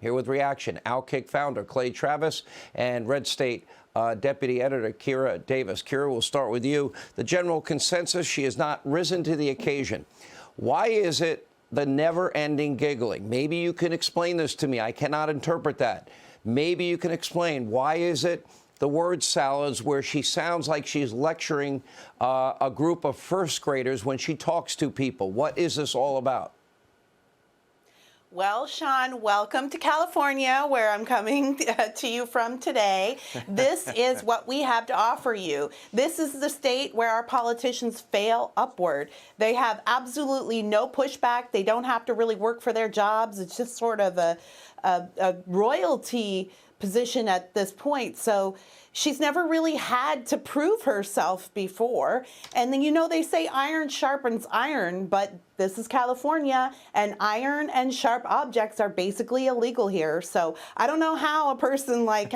Here with reaction, Outkick founder Clay Travis and Red State Deputy Editor Kira Davis. Kira, we'll start with you. The general consensus, she has not risen to the occasion. Why is it the never-ending giggling? Maybe you can explain this to me. I cannot interpret that. Maybe you can explain, why is it the word salads where she sounds like she's lecturing a group of first graders when she talks to people? What is this all about? Well, Sean, welcome to California, where I'm coming to you from today. This is what we have to offer you. This is the state where our politicians fail upward. They have absolutely no pushback. They don't have to really work for their jobs. It's just sort of a royalty position at this point. So she's never really had to prove herself before. And then, you know, they say iron sharpens iron, but this is California, and iron and sharp objects are basically illegal here. So I don't know how a person like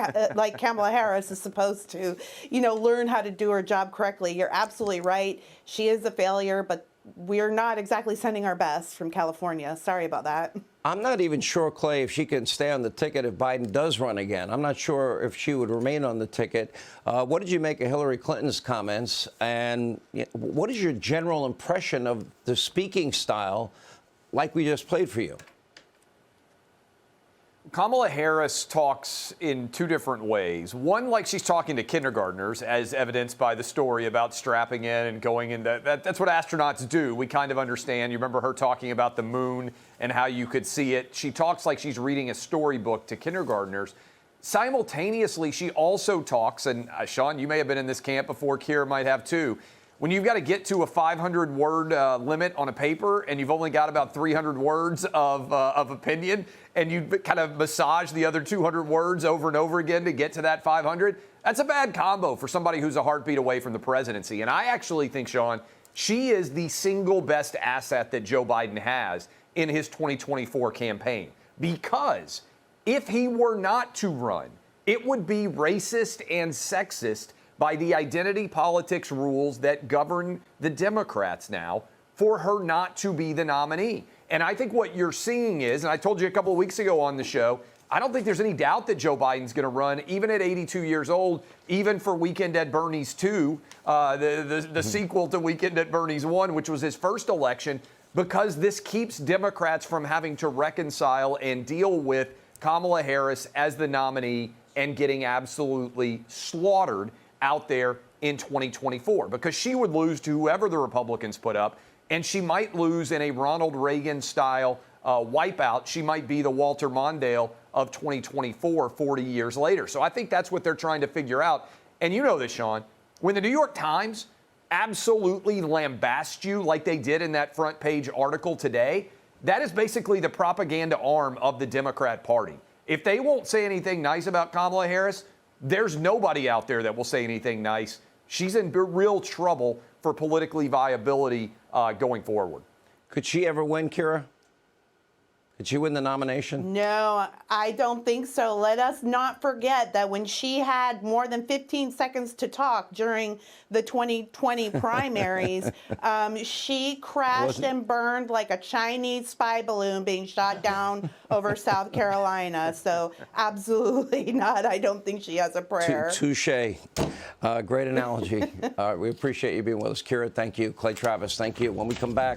Kamala Harris is supposed to, you know, learn how to do her job correctly. You're absolutely right. She is a failure, but we're not exactly sending our best from California. Sorry about that. I'm not even sure, Clay, if she can stay on the ticket if Biden does run again. I'm not sure if she would remain on the ticket. What did you make of Hillary Clinton's comments? And what is your general impression of the speaking style like we just played for you? Kamala Harris talks in two different ways. One, like she's talking to kindergartners, as evidenced by the story about strapping in and going in. That's what astronauts do. We kind of understand. You remember her talking about the moon and how you could see it. She talks like she's reading a storybook to kindergartners. Simultaneously, she also talks, and Sean, you may have been in this camp before, Kira might have too. When you've got to get to a 500-word limit on a paper and you've only got about 300 words of opinion, and you kind of massage the other 200 words over and over again to get to that 500, that's a bad combo for somebody who's a heartbeat away from the presidency. And I actually think, Sean, she is the single best asset that Joe Biden has in his 2024 campaign. Because if he were not to run, it would be racist and sexist by the identity politics rules that govern the Democrats now for her not to be the nominee. And I think what you're seeing is, and I told you a couple of weeks ago on the show, I don't think there's any doubt that Joe Biden's going to run, even at 82 years old, even for Weekend at Bernie's 2, the sequel to Weekend at Bernie's 1, which was his first election, because this keeps Democrats from having to reconcile and deal with Kamala Harris as the nominee and getting absolutely slaughtered out there in 2024, because she would lose to whoever the Republicans put up, and she might lose in a Ronald Reagan-style wipeout. She might be the Walter Mondale of 2024, 40 years later. So I think that's what they're trying to figure out. And you know this, Sean, when the New York Times absolutely lambasts you like they did in that front page article today, that is basically the propaganda arm of the Democrat Party. If they won't say anything nice about Kamala Harris, there's nobody out there that will say anything nice. She's in real trouble for politically viability going forward. Could she ever win, Kira? Could she win the nomination? No, I don't think so. Let us not forget that when she had more than 15 seconds to talk during the 2020 primaries, she crashed and burned like a Chinese spy balloon being shot down over South Carolina. So absolutely not. I don't think she has a prayer. Touche. Great analogy. We appreciate you being with us, Kira. Thank you. Clay Travis, thank you. When we come back,